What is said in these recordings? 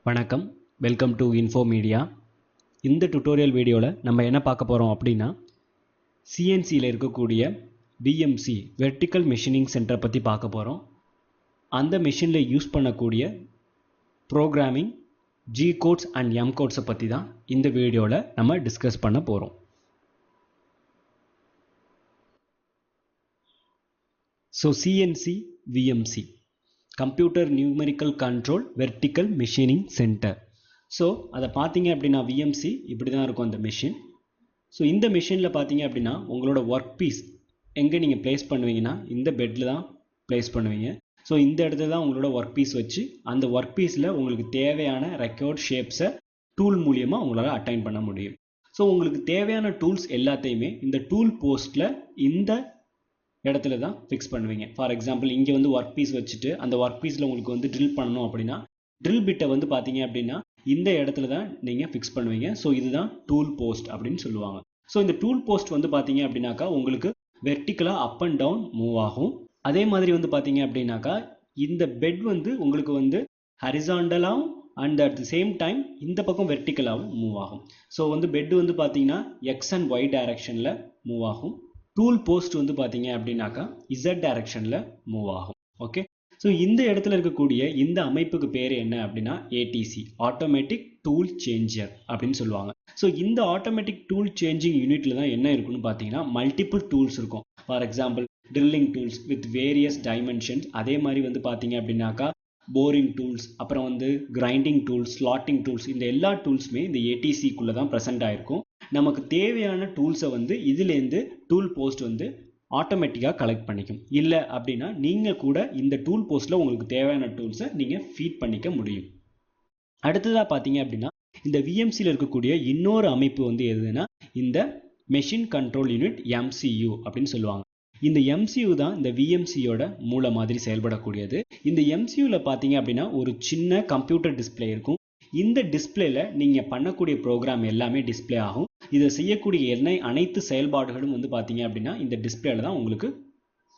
வணக்கம், welcome to info media. இந்த tutorial வீடியோவில் நம்ம என்ன பார்க்க போகிறோம் அப்படின்னா சிஎன்சியில் இருக்கக்கூடிய விஎம்சி வெர்டிக்கல் மெஷினிங் சென்டரை பற்றி பார்க்க போகிறோம். அந்த மெஷினில் யூஸ் பண்ணக்கூடிய programming G codes and M கோட்ஸை பற்றி தான் இந்த வீடியோவில் நம்ம டிஸ்கஸ் பண்ண போகிறோம். So CNC VMC computer numerical control vertical machining centre. So அதை பார்த்தீங்க அப்படின்னா விஎம்சி இப்படி தான் இருக்கும் அந்த மெஷின். ஸோ இந்த மெஷினில் பார்த்தீங்க அப்படின்னா உங்களோட ஒர்க் பீஸ் எங்கே நீங்கள் ப்ளேஸ் பண்ணுவீங்கன்னா இந்த பெட்டில் தான் ப்ளேஸ் பண்ணுவீங்க. ஸோ இந்த இடத்துல தான் உங்களோட ஒர்க் பீஸ் வச்சு அந்த ஒர்க் பீஸில் உங்களுக்கு தேவையான ரெக்கார்ட் ஷேப்ஸை டூல் மூலியமாக உங்களால் அட்டைன் பண்ண முடியும். ஸோ உங்களுக்கு தேவையான டூல்ஸ் எல்லாத்தையுமே இந்த டூல் போஸ்ட்டில் இந்த இடத்துல தான் ஃபிக்ஸ் பண்ணுவீங்க. ஃபார் எக்ஸாம்பிள் இங்கே வந்து ஒர்க் பீஸ் வச்சுட்டு அந்த ஒர்க் பீஸில் உங்களுக்கு வந்து ட்ரில் பண்ணணும் அப்படின்னா ட்ரில் பிட்டை வந்து பார்த்தீங்க அப்படின்னா இந்த இடத்துல தான் நீங்கள் ஃபிக்ஸ் பண்ணுவீங்க. ஸோ இதுதான் டூல் போஸ்ட் அப்படின்னு சொல்லுவாங்க. ஸோ இந்த டூல் போஸ்ட் வந்து பார்த்தீங்க அப்படின்னாக்கா உங்களுக்கு வெர்டிக்கலாக அப் அண்ட் டவுன் மூவ் ஆகும். அதே மாதிரி வந்து பார்த்தீங்க அப்படின்னாக்கா இந்த பெட் வந்து உங்களுக்கு வந்து ஹரிசாண்டலாகவும் and at the same time இந்த பக்கம் வெர்டிக்கலாகவும் மூவ் ஆகும். ஸோ வந்து பெட் வந்து பார்த்தீங்கன்னா எக்ஸ் அண்ட் ஒய் டைரக்ஷனில் மூவ் ஆகும். டூல் போஸ்ட் வந்து பார்த்தீங்க அப்படின்னாக்கா இசட் டைரக்ஷனில் மூவ் ஆகும். ஓகே, ஸோ இந்த இடத்துல இருக்கக்கூடிய இந்த அமைப்புக்கு பேர் என்ன அப்படின்னா ஏடிசி, ஆட்டோமேட்டிக் டூல் சேஞ்சர் அப்படின்னு சொல்லுவாங்க. ஸோ இந்த ஆட்டோமேட்டிக் டூல் சேஞ்சிங் யூனிட்ல தான் என்ன இருக்குன்னு பார்த்தீங்கன்னா மல்டிபிள் டூல்ஸ் இருக்கும். For example drilling tools with various dimensions, அதே மாதிரி வந்து பார்த்தீங்க அப்படின்னாக்கா போரிங் டூல்ஸ், அப்புறம் வந்து கிரைண்டிங் டூல்ஸ், ஸ்லாட்டிங் டூல்ஸ், இந்த எல்லா டூல்ஸுமே இந்த ஏடிசிக்குள்ளே தான் ப்ரெசென்ட் ஆகிருக்கும். நமக்கு தேவையான டூல்ஸை வந்து இதுலேருந்து டூல் போஸ்ட் வந்து ஆட்டோமேட்டிக்காக கலெக்ட் பண்ணிக்கும். இல்லை அப்படின்னா நீங்கள் கூட இந்த டூல் போஸ்ட்டில் உங்களுக்கு தேவையான டூல்ஸை நீங்கள் ஃபீட் பண்ணிக்க முடியும். அடுத்ததாக பார்த்தீங்க அப்படின்னா இந்த விஎம்சியில் இருக்கக்கூடிய இன்னொரு அமைப்பு வந்து எதுனா இந்த மெஷின் கண்ட்ரோல் யூனிட் எம்சியூ அப்படின்னு சொல்லுவாங்க. இந்த எம்சியூ தான் இந்த விஎம்சியோட மூளை மாதிரி செயல்படக்கூடியது. இந்த எம்சியூவில் பார்த்தீங்க அப்படின்னா ஒரு சின்ன கம்ப்யூட்டர் டிஸ்பிளே இருக்கும். இந்த டிஸ்பிளேல நீங்கள் பண்ணக்கூடிய ப்ரோக்ராம் எல்லாமே டிஸ்பிளே ஆகும். இதை செய்யக்கூடிய அனைத்து செயல்பாடுகளும் வந்து பார்த்தீங்க அப்படின்னா இந்த டிஸ்பிளேல தான் உங்களுக்கு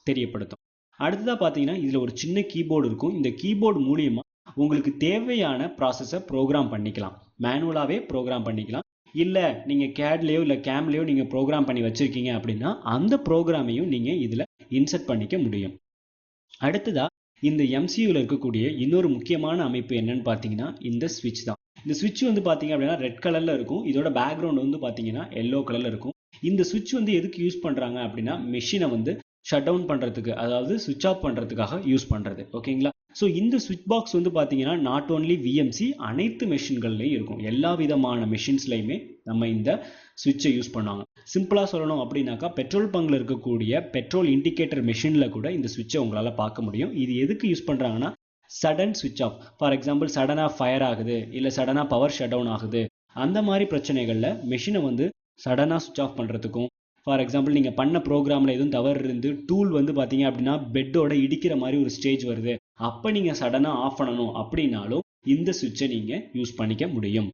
தெரியப்படுத்தும். அடுத்ததாக பார்த்தீங்கன்னா இதில் ஒரு சின்ன கீபோர்டு இருக்கும். இந்த கீபோர்டு மூலியமாக உங்களுக்கு தேவையான ப்ராசஸை ப்ரோக்ராம் பண்ணிக்கலாம். மேனுவலாகவே ப்ரோக்ராம் பண்ணிக்கலாம். இல்லை நீங்கள் கேட்லேயோ இல்லை கேம்லேயோ நீங்கள் ப்ரோக்ராம் பண்ணி வச்சுருக்கீங்க அப்படின்னா அந்த ப்ரோக்ராமையும் நீங்கள் இதில் இன்சர்ட் பண்ணிக்க முடியும். அடுத்ததாக இந்த எம்சியூவில் இருக்கக்கூடிய இன்னொரு முக்கியமான அமைப்பு என்னன்னு பார்த்தீங்கன்னா இந்த ஸ்விட்ச் தான். இந்த ஸ்விட்ச் வந்து பார்த்தீங்க அப்படின்னா ரெட் கலரில் இருக்கும். இதோட பேக்ரவுண்ட் வந்து பார்த்தீங்கன்னா எல்லோ கலரில் இருக்கும். இந்த ஸ்விட்ச் வந்து எதுக்கு யூஸ் பண்ணுறாங்க அப்படின்னா மெஷினை வந்து ஷட் டவுன் பண்ணுறதுக்கு, அதாவது சுவிட்ச் ஆஃப் பண்ணுறதுக்காக யூஸ் பண்ணுறது. ஓகேங்களா? ஸோ இந்த ஸ்விட்ச் பாக்ஸ் வந்து பார்த்தீங்கன்னா நாட் ஓன்லி விஎம்சி, அனைத்து மெஷின்கள்லையும் இருக்கும். எல்லா விதமான மெஷின்ஸ்லையுமே நம்ம இந்த ஸ்விட்சை யூஸ் பண்ணுவாங்க. சிம்பிளாக சொல்லணும் அப்படின்னாக்கா பெட்ரோல் பங்கில் இருக்கக்கூடிய பெட்ரோல் இண்டிகேட்டர் மெஷினில் கூட இந்த ஸ்விட்சை உங்களால் பார்க்க முடியும். இது எதுக்கு யூஸ் பண்ணுறாங்கன்னா சடன் ஸ்விட்ச் ஆஃப், ஃபார் எக்ஸாம்பிள் சடனாக ஃபயர் ஆகுது இல்லை சடனாக பவர் ஷட் டவுன் ஆகுது, அந்த மாதிரி பிரச்சனைகளில் மெஷினை வந்து சடனாக ஸ்விட்ச் ஆஃப் பண்ணுறதுக்கும், ஃபார் எக்ஸாம்பிள் நீங்கள் பண்ண ப்ரோக்ராமில் எதுவும் தவறு இருந்து டூல் வந்து பார்த்தீங்க அப்படின்னா பெட்டோட இடிக்கிற மாதிரி ஒரு ஸ்டேஜ் வருது, அப்போ நீங்கள் சடனாக ஆஃப் பண்ணணும் அப்படின்னாலும் இந்த சுவிட்சை நீங்கள் யூஸ் பண்ணிக்க முடியும்.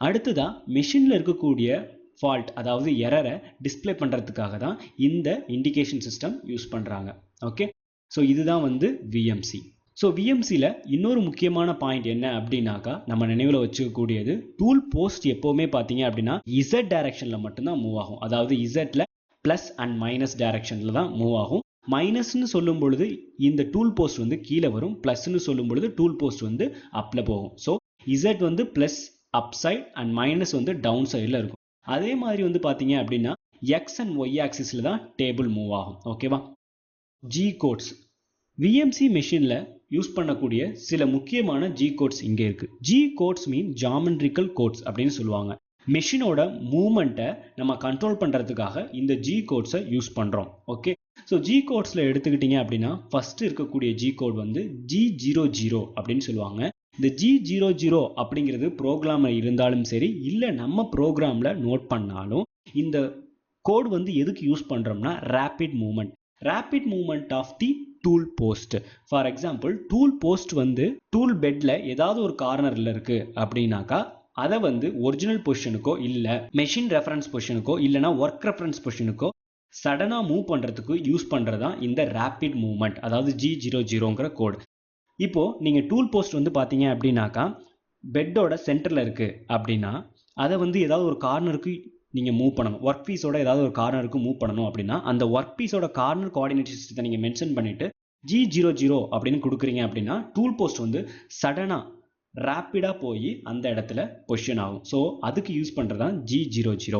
அடுத்ததாக மெஷினில் இருக்கக்கூடிய ஃபால்ட், அதாவது எரரை டிஸ்பிளே பண்ணுறதுக்காக தான் இந்த இண்டிகேஷன் சிஸ்டம் யூஸ் பண்ணுறாங்க. ஓகே, ஸோ இதுதான் வந்து விஎம்சி. ஸோ விஎம்சியில் இன்னொரு முக்கியமான பாயிண்ட் என்ன அப்படின்னாக்கா நம்ம நினைவில் வச்சுக்கக்கூடியது டூல் போஸ்ட் எப்போவுமே பார்த்தீங்க அப்படின்னா இசட் டைரக்ஷனில் மட்டும்தான் மூவ் ஆகும். அதாவது இசட்டில் ப்ளஸ் அண்ட் மைனஸ் டைரக்ஷனில் தான் மூவ் ஆகும். மைனஸ்ன்னு சொல்லும் பொழுது இந்த டூல் போஸ்ட் வந்து கீழே வரும், ப்ளஸ்ன்னு சொல்லும் பொழுது டூல் போஸ்ட் வந்து அப்பில் போகும். ஸோ இசட் வந்து plus up side and minus வந்து டவுன் சைடில் இருக்கும். அதே மாதிரி வந்து பார்த்தீங்க அப்படின்னா எக்ஸ் அண்ட் ஒய் ஆக்சிஸில் தான் டேபிள் மூவ் ஆகும். ஓகேவா? ஜி கோட்ஸ் விஎம்சி மெஷினில் யூஸ் பண்ணக்கூடிய சில முக்கியமான ஜி கோட்ஸ் இங்கே இருக்குது. ஜி கோட்ஸ் மீன் ஜாமெட்ரிக்கல் கோட்ஸ் அப்படின்னு சொல்லுவாங்க. மெஷினோட மூவ்மெண்ட்டை நம்ம கண்ட்ரோல் பண்ணுறதுக்காக இந்த ஜி கோட்ஸை யூஸ் பண்ணுறோம். ஓகே, ஸோ ஜி கோட்ஸில் எடுத்துக்கிட்டிங்க அப்படின்னா ஃபஸ்ட்டு இருக்கக்கூடிய ஜி கோட் வந்து G00 அப்படின்னு சொல்லுவாங்க. இந்த G00 அப்படிங்கிறது ப்ரோக்ராமில் இருந்தாலும் சரி இல்லை நம்ம ப்ரோக்ராமில் நோட் பண்ணாலும் இந்த கோட் வந்து எதுக்கு யூஸ் பண்ணுறோம்னா rapid movement of the tool post. For example tool post வந்து டூல் பெட்டில் ஏதாவது ஒரு கார்னரில் இருக்குது அப்படின்னாக்கா அதை வந்து ஒரிஜினல் பொசிஷனுக்கோ இல்லை மெஷின் ரெஃபரன்ஸ் பொசிஷனுக்கோ இல்லைனா ஒர்க் ரெஃபரன்ஸ் பொசிஷனுக்கோ சடனாக மூவ் பண்ணுறதுக்கு யூஸ் பண்ணுறது தான் இந்த ரேபிட் மூவ்மெண்ட், அதாவது G00ங்கிற கோட். இப்போ நீங்கள் டூல் போஸ்ட் வந்து பார்த்தீங்க அப்படின்னாக்கா பெட்டோட சென்டரில் இருக்குது அப்படின்னா அதை வந்து ஏதாவது ஒரு கார்னருக்கு நீங்கள் மூவ் பண்ணணும். ஒர்க் பீஸோட ஏதாவது ஒரு கார்னருக்கு மூவ் பண்ணணும் அப்படின்னா அந்த ஒர்க் பீஸோட கார்னர் கோஆர்டினேட் சிஸ்டத்தை நீங்கள் மென்ஷன் பண்ணிவிட்டு G00 அப்படின்னு கொடுக்குறீங்க அப்படின்னா டூல் போஸ்ட் வந்து சடனாக ரேப்பிடாக போய் அந்த இடத்துல பொசிஷன் ஆகும். ஸோ அதுக்கு யூஸ் பண்ணுறது தான் G00.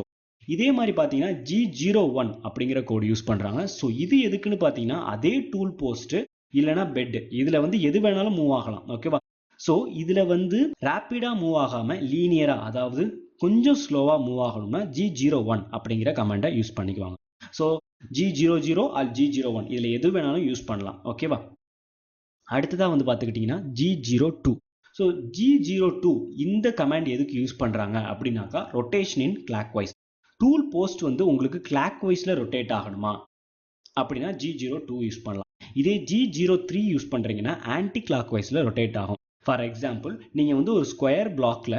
இதே மாதிரி பார்த்தீங்கன்னா G01 அப்படிங்கிற கோடு யூஸ் பண்ணுறாங்க. ஸோ இது எதுக்குன்னு பார்த்தீங்கன்னா அதே டூல் போஸ்ட்டு இல்லைனா பெட் இதில் வந்து எது வேணாலும் மூவ் ஆகலாம். ஓகேவா? ஸோ இதில் வந்து ரேப்பிடாக மூவ் ஆகாமல் லீனியராக, அதாவது கொஞ்சம் ஸ்லோவாக மூவ் ஆகணும்னா G01 அப்படிங்கிற கமெண்டை யூஸ் பண்ணிக்குவாங்க. ஸோ G00 ஆர் G01 இதில் எது வேணாலும் யூஸ் பண்ணலாம். ஓகேவா? அடுத்ததாக வந்து பார்த்துக்கிட்டிங்கன்னா G02. ஸோ G02 இந்த கமாண்ட் எதுக்கு யூஸ் பண்ணுறாங்க அப்படின்னாக்கா ரொட்டேஷன் இன் கிளாக் வைஸ். டூல் போஸ்ட் வந்து உங்களுக்கு கிளாக் வைஸில் ரொட்டேட் ஆகணுமா அப்படின்னா G02 யூஸ் பண்ணலாம். இதே G03 யூஸ் பண்ணுறீங்கன்னா ஆன்டி கிளாக் வைஸில் ரொட்டேட் ஆகும். ஃபார் எக்ஸாம்பிள் நீங்கள் வந்து ஒரு ஸ்கொயர் பிளாக்ல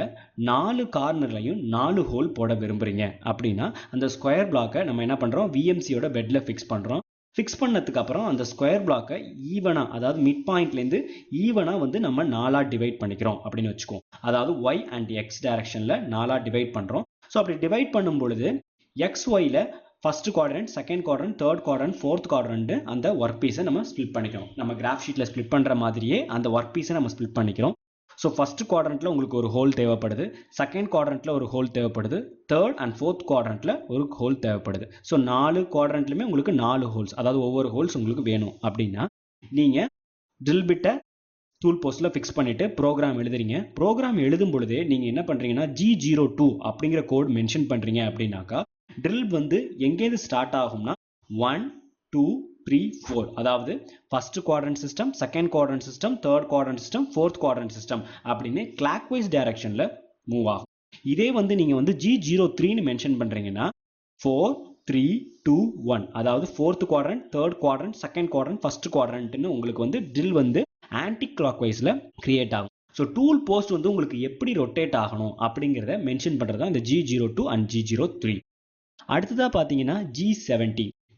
4 கார்னர்லையும் 4 ஹோல் போட விரும்புகிறீங்க அப்படின்னா அந்த ஸ்கொயர் பிளாக்கை நம்ம என்ன பண்ணுறோம், விஎம்சியோட பெட்டில் ஃபிக்ஸ் பண்ணுறோம். ஃபிக்ஸ் பண்ணதுக்கு அப்புறம் அந்த ஸ்கொயர் பிளாக்கை ஈவனாக, அதாவது மிட் பாயிண்ட்லேருந்து ஈவனாக வந்து நம்ம 4ஆக டிவைட் பண்ணிக்கிறோம் அப்படின்னு வச்சுக்கோம். அதாவது ஒய் அண்ட் எக்ஸ் டைரக்ஷனில் 4ஆக டிவைட் பண்ணுறோம். ஸோ அப்படி டிவைட் பண்ணும் பொழுது எக்ஸ் ஒய்ல first quadrant, second quadrant, third quadrant, fourth quadrant அந்த ஒர்க் பீஸை நம்ம ஸ்பிளிட் பண்ணிக்கிறோம். நம்ம கிராஃப் ஷீட்டில் ஸ்பிளிட் பண்ணுற மாதிரியே அந்த ஒர்க் பீஸை நம்ம ஸ்பிளிட் பண்ணிக்கிறோம். ஸோ ஃபர்ஸ்ட் குவாட்ரண்ட்டில் உங்களுக்கு ஒரு ஹோல் தேவைப்படுது, செகண்ட் குவாட்ரண்ட்டில் ஒரு ஹோல் தேவைப்படுது, தேர்ட் அண்ட் ஃபோர்த் குவாட்ரண்ட்டில் ஒரு ஹோல் தேவைப்படுது. ஸோ 4 குவாட்ரண்ட்லையுமே உங்களுக்கு 4 ஹோல்ஸ், அதாவது ஒவ்வொரு ஹோல்ஸ் உங்களுக்கு வேணும் அப்படின்னா நீங்கள் ட்ரில் பிட்டை டூல் போஸ்ட்டில் ஃபிக்ஸ் பண்ணிவிட்டு ப்ரோக்ராம் எழுதுறீங்க. ப்ரோக்ராம் எழுதும் பொழுதே நீங்கள் என்ன பண்ணுறீங்கன்னா G02 அப்படிங்கிற கோட் மென்ஷன் பண்ணுறீங்க அப்படின்னாக்கா ட்ரில் வந்து எங்கேருந்து ஸ்டார்ட் ஆகும்னா 1 2 3 4, அதாவது first quadrant system, second quadrant system, third quadrant system, fourth quadrant system அப்படின்னு கிளாக் வைஸ் டைரக்ஷனில் மூவ் ஆகும். இதே வந்து நீங்கள் வந்து G03ன்னு மென்ஷன் பண்ணுறீங்கன்னா 4 3 2 1, அதாவது fourth quadrant, third quadrant, second quadrant, first குவாட்ரண்ட்னு உங்களுக்கு வந்து ட்ரில் வந்து ஆன்டி கிளாக் வைஸில் கிரியேட் ஆகும். ஸோ டூல் போஸ்ட் வந்து உங்களுக்கு எப்படி ரொட்டேட் ஆகணும் அப்படிங்கிறத மென்ஷன் பண்ணுறது தான் இந்த G02 அண்ட் G03. அடுத்ததாக பார்த்தீங்கன்னா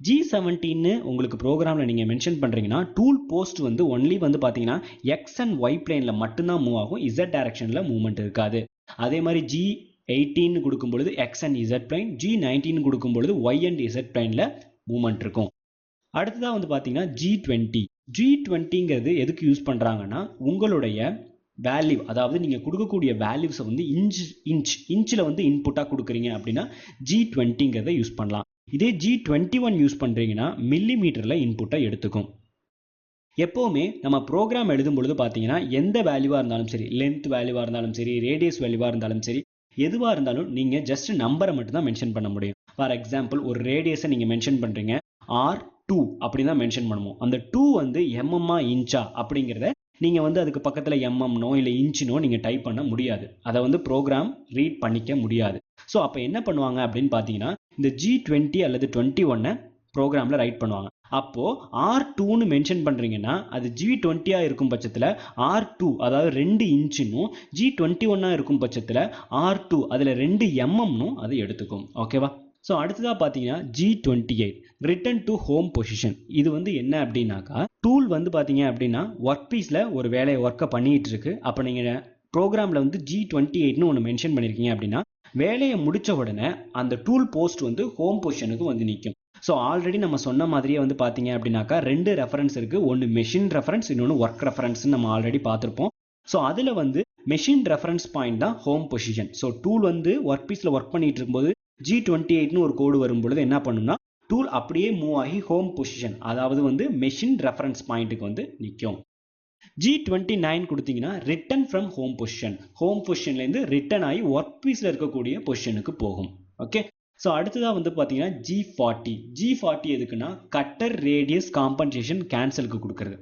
G17 உங்களுக்கு ப்ரோக்ராமில் நீங்கள் மென்ஷன் பண்ணுறீங்கன்னா டூல் போஸ்ட் வந்து ஒன்லி வந்து பார்த்தீங்கன்னா எக்ஸ் அண்ட் ஒய் பிளேனில் மட்டும்தான் மூவ் ஆகும், இசட் டைரக்ஷனில் மூவ்மெண்ட் இருக்காது. அதே மாதிரி G18 கொடுக்கும் பொழுது X and Z plain, G19 கொடுக்கும் பொழுது ஒய் அண்ட் இசட் பிளைனில் மூவ்மெண்ட் இருக்கும். அடுத்ததாக வந்து பார்த்தீங்கன்னா G20ங்கிறது எதுக்கு யூஸ் பண்ணுறாங்கன்னா உங்களுடைய வேல்யூ, அதாவது நீங்கள் கொடுக்கக்கூடிய வேல்யூஸை வந்து இன்ச்சில் வந்து இன்புட்டாக கொடுக்குறீங்க அப்படின்னா G20ங்கிறத யூஸ் பண்ணலாம். இதே G21 யூஸ் பண்ணுறீங்கன்னா மில்லிமீட்டரில் இன்புட்டை எடுத்துக்கும். எப்போவுமே நம்ம ப்ரோக்ராம் எழுதும் பொழுது பார்த்தீங்கன்னா எந்த வேல்யூவாக இருந்தாலும் சரி, லென்த் வேல்யூவாக இருந்தாலும் சரி, ரேடியஸ் வேல்யூவாக இருந்தாலும் சரி, எதுவாக இருந்தாலும் நீங்கள் ஜஸ்ட் நம்பரை மட்டும் தான் மென்ஷன் பண்ண முடியும். ஃபார் எக்ஸாம்பிள் ஒரு ரேடியஸை நீங்கள் மென்ஷன் பண்ணுறீங்க, R2 அப்படி தான் மென்ஷன் பண்ணுவோம். அந்த 2 வந்து எம்எம்மா இன்ச்சா அப்படிங்கிறத நீங்கள் வந்து அதுக்கு பக்கத்தில் எம்எம்னோ இல்லை இன்ச்சினோ நீங்கள் டைப் பண்ண முடியாது. அதை வந்து ப்ரோக்ராம் ரீட் பண்ணிக்க முடியாது. ஸோ அப்போ என்ன பண்ணுவாங்க அப்படின்னு பார்த்தீங்கன்னா இந்த G20 அல்லது 21 ப்ரோக்ராமில் ரைட் பண்ணுவாங்க. அப்போது R2ன்னு மென்ஷன் பண்ணுறீங்கன்னா அது G20 இருக்கும் பட்சத்தில் R2 அதாவது 2 இன்ச்சுன்னும், G21 இருக்கும் பட்சத்தில் R2 அதில் 2 எம்எம்னும் அது எடுத்துக்கும். ஓகேவா? ஸோ அடுத்ததாக பார்த்தீங்கன்னா G28 return to home position. இது வந்து என்ன அப்படின்னாக்கா டூல் வந்து பார்த்தீங்க அப்படின்னா ஒர்க் பீஸில் ஒரு வேலையை ஒர்க்கை பண்ணிகிட்டு இருக்கு. அப்போ நீங்கள் ப்ரோக்ராமில் வந்து G28ன்னு ஒன்று மென்ஷன் பண்ணியிருக்கீங்க அப்படின்னா வேலையை முடித்த உடனே அந்த டூல் போஸ்ட் வந்து ஹோம் பொசிஷனுக்கு வந்து நிற்கும். ஸோ ஆல்ரெடி நம்ம சொன்ன மாதிரியே வந்து பார்த்தீங்க அப்படின்னாக்கா 2 ரெஃபரன்ஸ் இருக்குது. ஒன்று மெஷின் ரெஃபரன்ஸ், இன்னொன்று ஒர்க் ரெஃபரன்ஸ்னு நம்ம ஆல்ரெடி பார்த்துருப்போம். ஸோ அதில் வந்து மெஷின் ரெஃபரன்ஸ் பாயிண்ட் தான் ஹோம் பொசிஷன். ஸோ டூல் வந்து ஒர்க் பீஸில் ஒர்க் பண்ணிட்டு இருக்கும்போது G28ன்னு ஒரு கோடு வரும் பொழுது என்ன பண்ணும்னா டூல் அப்படியே மூவ் ஆகி ஹோம் பொசிஷன், அதாவது வந்து மெஷின் ரெஃபரன்ஸ் பாயிண்ட்டுக்கு வந்து நிற்கும். G29 கொடுத்தீங்கன்னா return from home position, home பொசிஷன்லேருந்து ரிட்டர்ன் ஆகி ஒர்க் பீஸில் இருக்கக்கூடிய பொசிஷனுக்கு போகும். ஓகே. ஸோ அடுத்ததாக வந்து பார்த்தீங்கன்னா G40 எதுக்குன்னா கட்டர் ரேடியஸ் காம்பன்சேஷன் கேன்சலுக்கு கொடுக்குறது.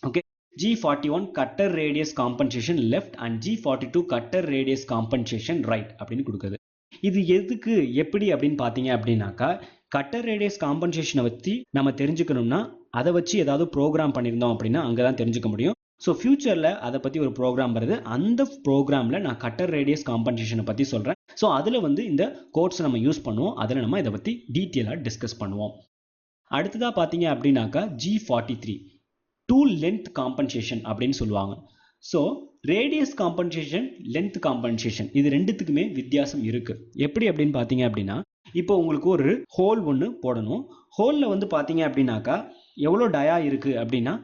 Okay. G41 cutter radius compensation left and G42 cutter radius compensation right அப்படின்னு கொடுக்குறது. இது எதுக்கு எப்படி அப்படின்னு பார்த்தீங்க அப்படின்னாக்கா கட்டர் ரேடியஸ் காம்பன்சேஷனை வச்சு நம்ம தெரிஞ்சுக்கணும்னா அதை வச்சு ஏதாவது ப்ரோக்ராம் பண்ணியிருந்தோம் அப்படின்னா அங்கே தான் தெரிஞ்சுக்க முடியும். ஸோ ஃபியூச்சரில் அதை பற்றி ஒரு ப்ரோக்ராம் வருது, அந்த ப்ரோக்ராமில் நான் கட்டர் ரேடியஸ் காம்பன்சேஷனை பற்றி சொல்கிறேன். ஸோ அதில் வந்து இந்த கோட்ஸ் நம்ம யூஸ் பண்ணுவோம், அதில் நம்ம இதை பற்றி டீட்டெயிலாக டிஸ்கஸ் பண்ணுவோம். அடுத்ததாக பார்த்தீங்க அப்படின்னாக்கா G43 டூல் லென்த் காம்பன்சேஷன் அப்படின்னு சொல்லுவாங்க. So radius compensation, length compensation இது ரெண்டுத்துக்குமே வித்தியாசம் இருக்கு. எப்படி அப்படின்னு பார்த்தீங்க அப்படின்னா, இப்போ உங்களுக்கு ஒரு ஹோல் ஒன்று போடணும். ஹோலில் வந்து பார்த்தீங்க அப்படின்னாக்கா எவ்வளோ டயா இருக்குது அப்படின்னா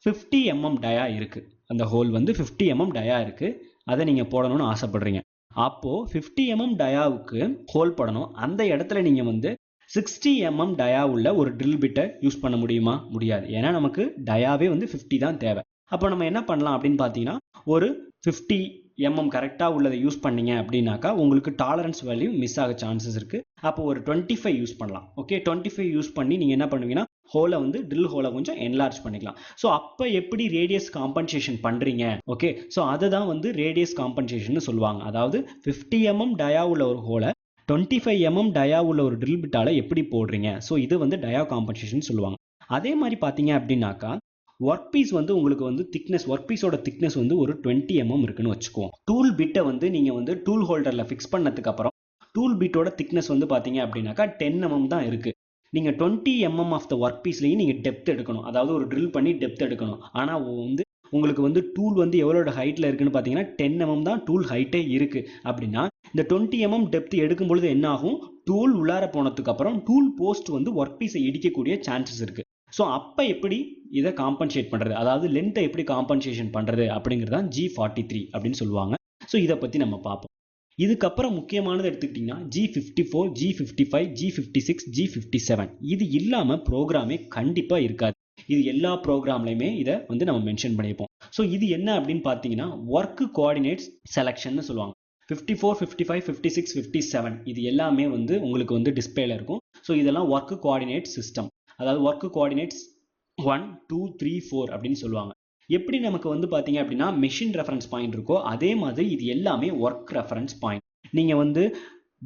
50 mm டயா இருக்குது. அந்த ஹோல் வந்து 50 mm டயா இருக்குது. அதை நீங்கள் போடணும்னு ஆசைப்படுறீங்க. அப்போது 50 mm டயாவுக்கு ஹோல் போடணும். அந்த இடத்துல நீங்கள் வந்து 60 mm டயா உள்ள ஒரு ட்ரில் பிட்டை யூஸ் பண்ண முடியுமா? முடியாது. ஏன்னா நமக்கு டயாவே வந்து 50 தான் தேவை. அப்போ நம்ம என்ன பண்ணலாம் அப்படின்னு பார்த்தீங்கன்னா, ஒரு 50 mm கரெக்டாக உள்ளதை யூஸ் பண்ணீங்க அப்படின்னாக்கா உங்களுக்கு டாலரன்ஸ் வேல்யூ மிஸ் ஆக சான்சஸ் இருக்குது. அப்போ ஒரு 25 யூஸ் பண்ணலாம். ஓகே, 25 யூஸ் பண்ணி நீங்கள் என்ன பண்ணுவீங்கன்னா ஹோலை வந்து ட்ரில் ஹோலை கொஞ்சம் என்லார்ஜ் பண்ணிக்கலாம். ஸோ அப்போ எப்படி ரேடியஸ் காம்பன்சேஷன் பண்ணுறீங்க? ஓகே, ஸோ அதை தான் வந்து ரேடியஸ் காம்பன்சேஷன் சொல்லுவாங்க. அதாவது 50 mm டயா உள்ள ஒரு ஹோலை 25 mm டயா உள்ள ஒரு ட்ரில் பிட்டால எப்படி போடுறீங்க? ஸோ இது வந்து டயா காம்பன்சேஷன் சொல்லுவாங்க. அதே மாதிரி பார்த்தீங்க அப்படின்னாக்கா ஒர்க் பீஸ் வந்து உங்களுக்கு வந்து திக்னஸ், ஒர்க் பீஸோட திக்னஸ் வந்து ஒரு 20 mm இருக்குன்னு வச்சுக்குவோம். டூல் பிட்டை வந்து நீங்கள் வந்து டூல் ஹோல்டரில் ஃபிக்ஸ் பண்ணதுக்கு அப்புறம் டூல் பிட்டோட திக்னஸ் வந்து பார்த்தீங்க அப்படின்னாக்கா 10 mm தான் இருக்குது. நீங்கள் 20 mm ஆஃப் த ஒர்க் பீஸ்லையும் நீங்கள் டெப்த் எடுக்கணும். அதாவது ஒரு ட்ரில் பண்ணி டெப்த் எடுக்கணும். ஆனால் வந்து உங்களுக்கு வந்து டூல் வந்து எவ்வளோட ஹைட்டில் இருக்குன்னு பார்த்தீங்கன்னா 10 mm தான் டூல் ஹைட்டே இருக்குது. அப்படின்னா இந்த 20 mm டெப்த் எடுக்கும்பொழுது என்ன ஆகும்? டூல் உள்ளார போனதுக்கு அப்புறம் டூல் போஸ்ட் வந்து ஒர்க் பீஸை இடிக்கக்கூடிய சான்சஸ் இருக்குது. ஸோ அப்போ எப்படி இதை காம்பன்சேட் பண்ணுறது, அதாவது லென்த்தை எப்படி காம்பன்சேஷன் பண்ணுறது அப்படிங்கிறது தான் G43 அப்படின்னு சொல்லுவாங்க. ஸோ இதை பற்றி நம்ம பார்ப்போம். இதுக்கப்புறம் முக்கியமானது எடுத்துக்கிட்டிங்கன்னா G54, G55, G56, G57 இது இல்லாமல் ப்ரோக்ராமே கண்டிப்பாக இருக்காது. இது எல்லா ப்ரோக்ராம்லையுமே இதை வந்து நம்ம மென்ஷன் பண்ணியிருப்போம். ஸோ இது என்ன அப்படின்னு பார்த்தீங்கன்னா ஒர்க் கோஆர்டினேட்ஸ் செலெக்ஷன் சொல்லுவாங்க. 54, 55, 56, 57 இது எல்லாமே வந்து உங்களுக்கு வந்து டிஸ்பிளேல இருக்கும். ஸோ இதெல்லாம் ஒர்க் கோஆர்டினேட் சிஸ்டம், அதாவது ஒர்க் கோஆர்டினேட்ஸ் 1, 2, 3, 4 அப்படின்னு சொல்லுவாங்க. எப்படி நமக்கு வந்து பார்த்தீங்க அப்படின்னா மெஷின் ரெஃபரன்ஸ் பாயிண்ட் இருக்கோ அதே மாதிரி இது எல்லாமே ஒர்க் ரெஃபரன்ஸ் பாயிண்ட். நீங்கள் வந்து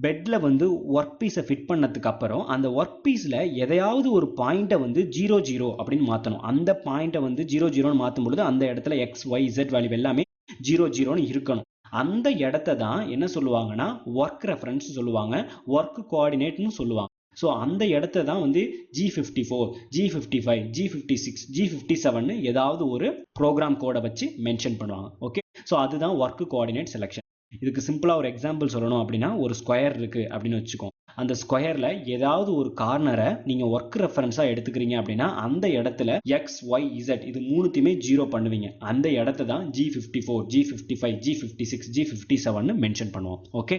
பெட்டில் வந்து ஒர்க் பீஸை ஃபிட் பண்ணதுக்கு அப்புறம் அந்த ஒர்க் பீஸில் எதையாவது ஒரு பாயிண்ட்டை வந்து 00 அப்படின்னு மாற்றணும். அந்த பாயிண்ட்டை வந்து 00ன்னு மாற்றும் பொழுது அந்த இடத்துல எக்ஸ், ஒய், இசட் வேல்யூ எல்லாமே 00ன்னு இருக்கணும். அந்த இடத்த தான் என்ன சொல்லுவாங்கன்னா ஒர்க் ரெஃபரன்ஸ் சொல்லுவாங்க, ஒர்க் கோஆர்டினேட்னு சொல்லுவாங்க. ஸோ அந்த இடத்த தான் வந்து G54, G55, G56, G57 ஏதாவது ஒரு ப்ரோக்ராம் கோடை வச்சு மென்ஷன் பண்ணுவாங்க. ஓகே, ஸோ அதுதான் ஒர்க் கோஆர்டினேட் செலெக்ஷன். இதுக்கு சிம்பிளாக ஒரு எக்ஸாம்பிள் சொல்லணும் அப்படின்னா ஒரு ஸ்கொயர் இருக்குது அப்படின்னு வச்சுக்கோங்க. அந்த ஸ்கொயரில் ஏதாவது ஒரு கார்னரை நீங்கள் ஒர்க் ரெஃபரன்ஸாக எடுத்துக்கிறீங்க அப்படின்னா அந்த இடத்துல எக்ஸ், ஒய், இசட் இது மூணுத்தையுமே 0 பண்ணுவீங்க. அந்த இடத்த தான் G54, G55, G56, G57 mention பண்ணுவோம். ஓகே,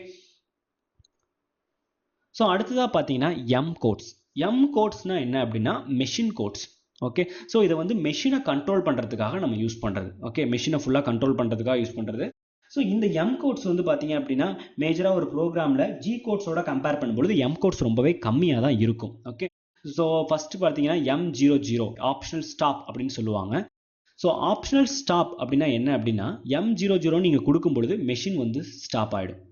ஸோ அடுத்ததாக பார்த்தீங்கன்னா எம் கோட்ஸ். எம் கோட்ஸ்னால் என்ன அப்படின்னா மெஷின் கோட்ஸ். ஓகே, ஸோ இதை வந்து மெஷினை கண்ட்ரோல் பண்ணுறதுக்காக நம்ம யூஸ் பண்ணுறது. ஓகே, மெஷினை ஃபுல்லாக கண்ட்ரோல் பண்ணுறதுக்காக யூஸ் பண்ணுறது. ஸோ இந்த எம் கோட்ஸ் வந்து பார்த்தீங்க அப்படின்னா மேஜராக ஒரு ப்ரோக்ராமில் ஜி கோட்ஸோட கம்பேர் பண்ணும்பொழுது எம் கோட்ஸ் ரொம்பவே கம்மியாக தான் இருக்கும். ஓகே, ஸோ ஃபஸ்ட்டு பார்த்தீங்கன்னா M00 ஆப்ஷனல் ஸ்டாப் அப்படின்னு சொல்லுவாங்க. ஸோ ஆப்ஷனல் ஸ்டாப் அப்படின்னா என்ன அப்படின்னா M00 நீங்கள் கொடுக்கும் பொழுது மெஷின் வந்து ஸ்டாப் ஆகிடும்.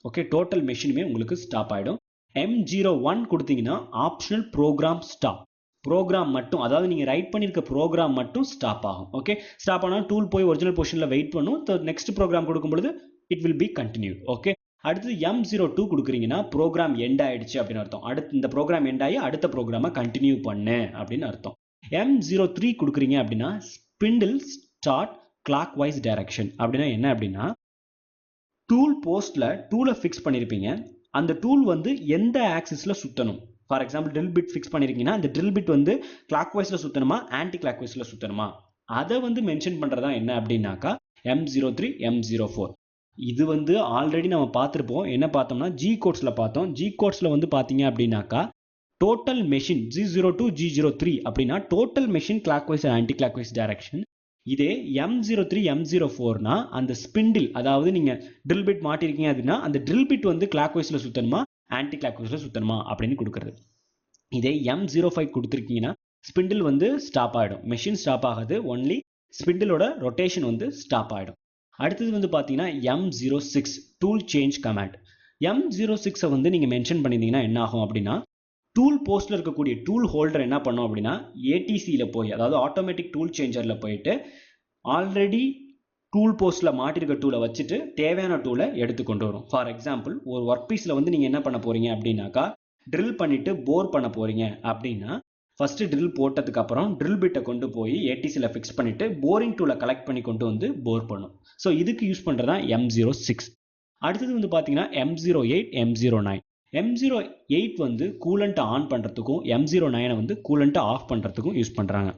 ஓகே, டோட்டல் மெஷினுமே உங்களுக்கு ஸ்டாப் ஆகிடும். M01 கொடுத்தீங்கன்னா ஆப்ஷனல் ப்ரோக்ராம் ஸ்டாப், ப்ரோக்ராம் மட்டும், அதாவது நீங்கள் ரைட் பண்ணியிருக்க ப்ரோக்ராம் மட்டும் ஸ்டாப் ஆகும். ஓகே, ஸ்டாப் ஆனால் டூல் போய் ஒரிஜினல் பொசிஷனில் வெயிட் பண்ணும். நெக்ஸ்ட் ப்ரோக்ராம் கொடுக்கும்பொழுது it will be continue. Okay, அடுத்து M02 கொடுக்குறீங்கன்னா ப்ரோக்ராம் எண்ட் ஆயிடுச்சு அப்படின்னு அர்த்தம். அடுத்து இந்த ப்ரோக்ராம் எண்ட் ஆகி அடுத்த ப்ரோக்ராமை கண்டினியூ பண்ணு அப்படின்னு அர்த்தம். M03 கொடுக்குறீங்க அப்படின்னா spindle start clock wise direction. அப்படின்னா என்ன அப்படின்னா டூல் போஸ்ட்டில் டூலை ஃபிக்ஸ் பண்ணியிருப்பீங்க, அந்த டூல் வந்து எந்த ஆக்சிஸில் சுற்றணும். For example drill bit fix பண்ணியிருக்கீங்கன்னா அந்த ட்ரில் பிட் வந்து கிளாக் வைஸில் சுற்றணுமா ஆன்டி கிளாக் வைஸில் சுற்றணுமா அதை வந்து மென்ஷன் பண்ணுறதா என்ன அப்படின்னாக்கா M03, M04. இது வந்து ஆல்ரெடி நம்ம பார்த்துருப்போம். என்ன பார்த்தோம்னா ஜி கோட்ஸில் பார்த்தோம். ஜி கோட்ஸில் வந்து பார்த்தீங்க அப்படின்னாக்கா டோட்டல் மெஷின் G02, G03 அப்படின்னா total machine clockwise anti clock wise direction. இதே M03, M04னா அந்த ஸ்பிண்டில், அதாவது நீங்கள் ட்ரில் பிட் மாட்டிருக்கீங்க அப்படின்னா அந்த ட்ரில் பிட் வந்து கிளாக் வைஸில் சுற்றணுமா ஆன்டி கிளாக் வைஸில் சுற்றணுமா அப்படின்னு கொடுக்குறது. இதே M05 கொடுத்துருக்கீங்கன்னா ஸ்பிண்டில் வந்து ஸ்டாப் ஆகிடும், மெஷின் ஸ்டாப் ஆகாது, ஒன்லி ஸ்பிண்டிலோட ரொட்டேஷன் வந்து ஸ்டாப் ஆகிடும். அடுத்தது வந்து பார்த்தீங்கன்னா M06 tool change command. M06 வந்து நீங்கள் மென்ஷன் பண்ணியிருந்தீங்கன்னா என்ன ஆகும் அப்படின்னா டூல் போஸ்ட்டில் இருக்கக்கூடிய டூல் ஹோல்டர் என்ன பண்ணோம் அப்படின்னா ஏடிசியில் போய், அதாவது ஆட்டோமேட்டிக் டூல் சேஞ்சரில் போயிட்டு ஆல்ரெடி டூல் போஸ்ட்டில் மாட்டிருக்க டூலை வச்சுட்டு தேவையான டூலை எடுத்து கொண்டு வரும். ஃபார் எக்ஸாம்பிள் ஒரு ஒர்க் பீஸில் வந்து நீங்கள் என்ன பண்ண போகிறீங்க அப்படின்னாக்கா ட்ரில் பண்ணிவிட்டு போர் பண்ண போகிறீங்க அப்படின்னா ஃபஸ்ட்டு ட்ரில் போட்டதுக்கப்புறம் ட்ரில் பிட்டை கொண்டு போய் ஏடிசியில் ஃபிக்ஸ் பண்ணிவிட்டு போரிங் டூலை கலெக்ட் பண்ணி கொண்டு வந்து போர் பண்ணும். ஸோ இதுக்கு யூஸ் பண்ணுறது தான் M06. அடுத்தது வந்து பார்த்தீங்கன்னா M08, M09. M08 வந்து கூலண்ட்டை ஆன் பண்ணுறதுக்கும் M09 வந்து கூலண்ட்டை ஆஃப் பண்ணுறதுக்கும் யூஸ் பண்ணுறாங்க.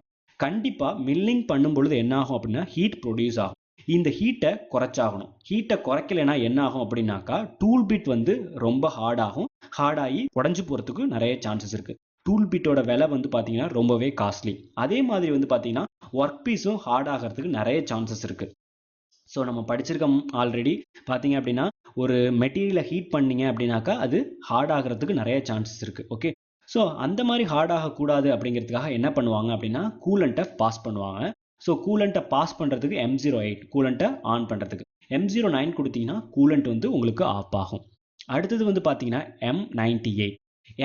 கண்டிப்பாக மில்லிங் பண்ணும் பொழுது என்ன ஆகும் அப்படின்னா ஹீட் ப்ரொடியூஸ் ஆகும். இந்த ஹீட்டை குறைச்சாகணும். ஹீட்டை குறைக்கலைன்னா என்ன ஆகும் அப்படின்னாக்கா டூல் பிட் வந்து ரொம்ப ஹார்டாகி உடஞ்சி போகிறதுக்கு நிறைய சான்சஸ் இருக்குது. டூல் பிட்டோட விலை வந்து பார்த்தீங்கன்னா ரொம்பவே காஸ்ட்லி. அதே மாதிரி வந்து பார்த்தீங்கன்னா ஒர்க் பீஸும் ஹார்ட் ஆகிறதுக்கு நிறைய சான்சஸ் இருக்குது. ஸோ நம்ம படிச்சிருக்கோம் ஆல்ரெடி. பார்த்தீங்க அப்படின்னா ஒரு மெட்டீரியலை ஹீட் பண்ணிங்க அப்படின்னாக்கா அது ஹார்ட் ஆகிறதுக்கு நிறைய சான்சஸ் இருக்குது. ஓகே, ஸோ அந்த மாதிரி ஹார்ட் ஆகக்கூடாது அப்படிங்கிறதுக்காக என்ன பண்ணுவாங்க அப்படின்னா கூலண்ட்டை பாஸ் பண்ணுவாங்க. ஸோ கூலண்ட்டை பாஸ் பண்ணுறதுக்கு M08, கூலண்ட்டை ஆன் பண்ணுறதுக்கு. M09 கொடுத்தீங்கன்னா கூலண்ட் வந்து உங்களுக்கு ஆஃப் ஆகும். அடுத்தது வந்து பார்த்தீங்கன்னா M98.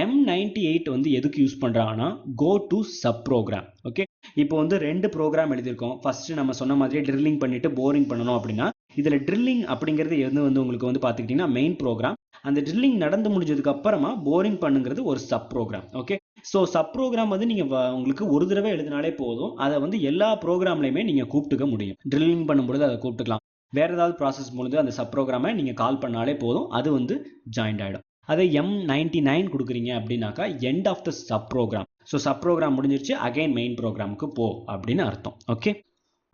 M98 வந்து எதுக்கு யூஸ் பண்ணுறாங்கன்னா go to sub program. Okay, இப்போ வந்து 2 ப்ரோக்ராம் எழுதியிருக்கோம். ஃபஸ்ட்டு நம்ம சொன்ன மாதிரி ட்ரில்லிங் பண்ணிவிட்டு போரிங் பண்ணணும் அப்படின்னா இதில் ட்ரில்லிங் அப்படிங்கிறது எது வந்து உங்களுக்கு வந்து பார்த்துக்கிட்டிங்கன்னா மெயின் ப்ரோக்ராம். அந்த ட்ரில்லிங் நடந்து முடிஞ்சதுக்கு அப்புறமா போரிங் பண்ணுங்கிறது ஒரு sub program. Okay, so sub program வந்து நீங்கள் உங்களுக்கு ஒரு தடவை எழுதினாலே போதும். அதை வந்து எல்லா ப்ரோக்ராம்லையுமே நீங்கள் கூப்பிட்டுக்க முடியும். ட்ரில்லிங் பண்ணும்பொழுது அதை கூப்பிட்டுக்கலாம். வேறு ஏதாவது ப்ராசஸ் பொழுது அந்த சப் ப்ரோக்ராமை நீங்கள் கால் பண்ணாலே போதும், அது வந்து ஜாயின்ட் ஆகிடும். அதை M99 கொடுக்குறீங்க அப்படின்னாக்கா end of the sub program. So sub program முடிஞ்சிருச்சு, அகைன் மெயின் ப்ரோக்ராமுக்கு போ அப்படின்னு அர்த்தம். ஓகே,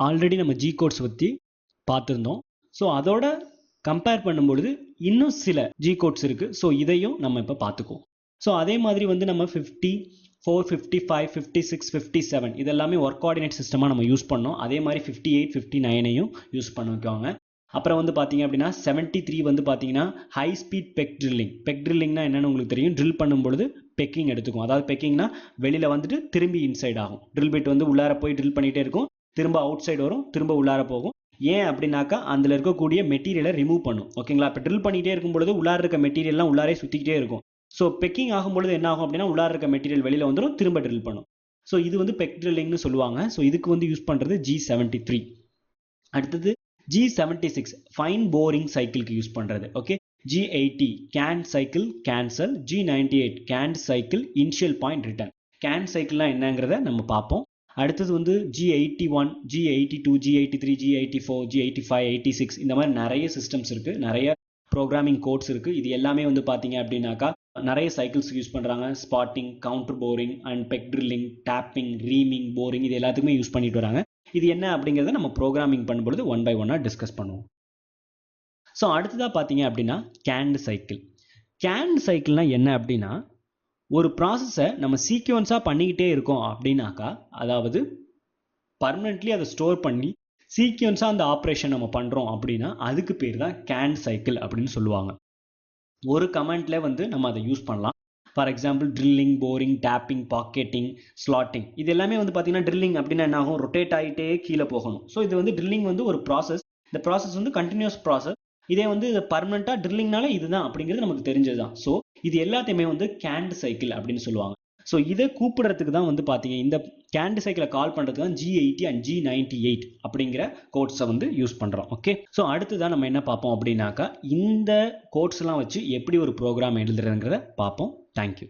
ஆல்ரெடி நம்ம ஜி கோட்ஸ் பற்றி பார்த்துருந்தோம். ஸோ அதோட கம்பேர் பண்ணும்பொழுது இன்னும் சில ஜி கோட்ஸ் இருக்குது. ஸோ இதையும் நம்ம இப்போ பார்த்துக்குவோம். ஸோ அதே மாதிரி வந்து நம்ம 54, 55, 56, 57 இதெல்லாமே ஒர்க் கோஆர்டினேட் சிஸ்டமாக நம்ம யூஸ் பண்ணோம். அதே மாதிரி 58, 59ஐயும் யூஸ் பண்ணிக்கோங்க. அப்புறம் வந்து பார்த்தீங்க அப்படின்னா 73 வந்து பார்த்தீங்கன்னா ஹை ஸ்பீட் பெக் ட்ரில்லிங். பெக் ட்ரில்லிங்னா என்னென்னு உங்களுக்கு தெரியும். ட்ரில் பண்ணும்பொழுது பெக்கிங் எடுத்துக்கும். அதாவது பெக்கிங்னா வெளியில் வந்துட்டு திரும்பி இன்சைட் ஆகும். ட்ரில் பிட் வந்து உள்ளார போய் ட்ரில் பண்ணிகிட்டே இருக்கும், திரும்ப அவுட் சைடு வரும், திரும்ப உள்ளார போகும். ஏன் அப்படின்னாக்கா அதில் இருக்கக்கூடிய மெட்டீரியலை ரிமூவ் பண்ணும். ஓகேங்களா, இப்போ ட்ரில் பண்ணிகிட்டே இருக்கும்பொழுது உள்ளார இருக்க மெட்டீரியல்லாம் உள்ளாரே சுற்றிக்கிட்டே இருக்கும். ஸோ பெக்கிங் ஆகும்பொழுது என்ன ஆகும் அப்படின்னா உள்ளார இருக்க மெட்டீரியல் வெளியில் வந்துடும், திரும்ப ட்ரில் பண்ணும். ஸோ இது வந்து பெக் ட்ரில்லிங்னு சொல்லுவாங்க. ஸோ இதுக்கு வந்து யூஸ் பண்ணுறது G73. அடுத்தது G76 ஃபைன் போரிங் சைக்கிளுக்கு யூஸ் பண்ணுறது. Okay, G80 can cycle cancel, G98 can cycle initial point return. Can சைக்கிள்லாம் என்னங்கிறத நம்ம பார்ப்போம். அடுத்தது வந்து G81, G82, G83, G84, G85, 86 இந்த மாதிரி நிறைய சிஸ்டம்ஸ் இருக்குது, நிறைய ப்ரோக்ராமிங் கோட்ஸ் இருக்குது. இது எல்லாமே வந்து பார்த்தீங்க அப்படின்னாக்கா நிறைய சைக்கிள்ஸ் யூஸ் பண்ணுறாங்க. Spotting, counter boring and peck drilling, tapping, reaming, boring இது எல்லாத்துக்குமே யூஸ் பண்ணிட்டு வராங்க. இது என்ன அப்படிங்கிறத நம்ம ப்ரோக்ராமிங் பண்ணும்பொழுது ஒன் பை ஒன்னாக டிஸ்கஸ் பண்ணுவோம். ஸோ அடுத்ததாக பார்த்தீங்க அப்படின்னா கேண்ட் சைக்கிள். கேண்ட் சைக்கிள்னால் என்ன அப்படின்னா ஒரு ப்ராசஸை நம்ம சீக்வன்ஸாக பண்ணிக்கிட்டே இருக்கோம் அப்படின்னாக்கா, அதாவது பர்மனெண்ட்லி அதை ஸ்டோர் பண்ணி சீக்வன்ஸாக அந்த ஆப்ரேஷன் நம்ம பண்ணுறோம் அப்படின்னா அதுக்கு பேர் தான் கேண்ட் சைக்கிள் அப்படின்னு சொல்லுவாங்க. ஒரு கமெண்ட்ல வந்து நம்ம அதை யூஸ் பண்ணலாம். For example drilling, boring, tapping, pocketing, slotting இது எல்லாமே வந்து பார்த்தீங்கன்னா ட்ரில்லிங் அப்படின்னா என்ன ஆகும், ரொட்டேட் ஆகிட்டே கீழே போகணும். ஸோ இது வந்து ட்ரில்லிங் வந்து ஒரு ப்ராசஸ். இந்த ப்ராசஸ் வந்து கண்டினியூஸ் ப்ராசஸ். இதே வந்து பர்மனெண்ட்டாக ட்ரில்லிங்னால இதுதான் அப்படிங்கிறது நமக்கு தெரிஞ்சது தான். ஸோ இது எல்லாத்தையுமே வந்து கேண்ட் சைக்கிள் அப்படின்னு சொல்லுவாங்க. ஸோ இதை கூப்பிடுறதுக்கு தான் வந்து பார்த்தீங்க இந்த கேண்ட் சைக்கிளை கால் பண்ணுறதுக்கு தான் G80 அண்ட் G98 அப்படிங்கிற கோட்ஸை வந்து யூஸ் பண்ணுறோம். ஓகே, ஸோ அடுத்ததான் நம்ம என்ன பார்ப்போம் அப்படின்னாக்கா இந்த கோட்ஸ்லாம் வச்சு எப்படி ஒரு ப்ரோக்ராம் எழுதுறதுங்கிறத பார்ப்போம். தேங்க்யூ.